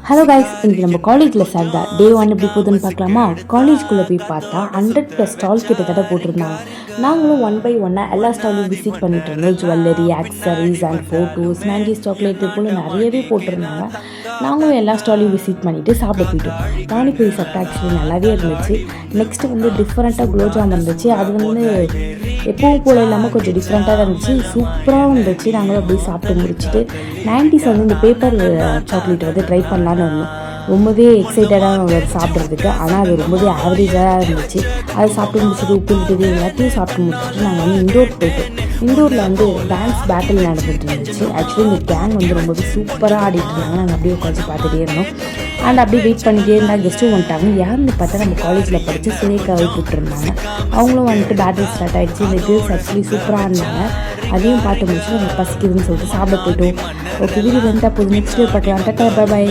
Hello guys, இன்றைக்கி நம்ம காலேஜில் சார்ந்தா டே 1 எப்படி போகுதுன்னு பார்க்கலாமா? காலேஜ்குள்ளே போய் பார்த்தா 100+ ஸ்டால்ஸ் கிட்டத்தட்ட போட்டிருந்தாங்க. நாங்களும் 1 by 1 எல்லா ஸ்டாலையும் விசிட் பண்ணிட்டு இருந்தோம். Jewellery, accessories and photos, 90s chocolate போல் நிறையவே போட்டிருந்தாங்க. நாங்களும் எல்லா ஸ்டாலையும் விசிட் பண்ணிவிட்டு சாப்பிட போயிட்டோம். பானிபூரி சாப்பிட்டா ஆக்சுவலி நல்லாவே இருந்துச்சு. நெக்ஸ்ட்டு குலோப் ஜாம் இருந்துச்சு. அது எப்பவும் போல் இல்லாமல் கொஞ்சம் டிஃப்ரெண்ட்டாக தான் இருந்துச்சு. சூப்பராக இருந்துச்சு. நாங்களும் அப்படியே சாப்பிட்டு முடிச்சுட்டு 90s இந்த பேப்பர் சாக்லேட் ட்ரை பண்ணலான்னு இருந்தோம். ரொம்பவே எக்ஸைட்டடாக சாப்பிட்றதுக்கு. ஆனால் அது ரொம்பவே ஆவரேஜாக இருந்துச்சு. அதை சாப்பிட்டு முடிச்சுட்டு உப்பு விட்டுது எல்லாத்தையும் சாப்பிட்டு முடிச்சுட்டு நாங்கள் இண்டோர் போயிட்டோம். இண்டோரில் டான்ஸ் பேட்டில் நடந்துகிட்டு இருந்துச்சு. ஆக்சுவலி இந்த கேங் ரொம்பவே சூப்பராக ஆடிட்டு இருந்தாங்க. நாங்கள் அப்படியே உட்காந்து பார்த்துட்டே இருந்தோம். அண்ட் அப்படியே வெயிட் பண்ணிகிட்டே இருந்தால் கெஸ்ட்டும் வந்துட்டாங்க. யாருன்னு பார்த்தா நம்ம காலேஜில் படித்து சுரேகாவை கூப்பிட்டுருந்தாங்க. அவங்களும் பேட்டில் ஸ்டார்ட் ஆகிடுச்சு. இந்த கேர்ள்ஸ் ஆக்சுவலி சூப்பராக இருந்தாங்க. அதையும் பார்த்து முடிச்சுட்டு நம்ம பசிக்குதுன்னு சொல்லிட்டு சாப்பிட போயிட்டோம். ஓகே, வீடியோ வந்துட்டா போதும். நெக்ஸ்ட் பார்க்கலாம். டாடா, பை.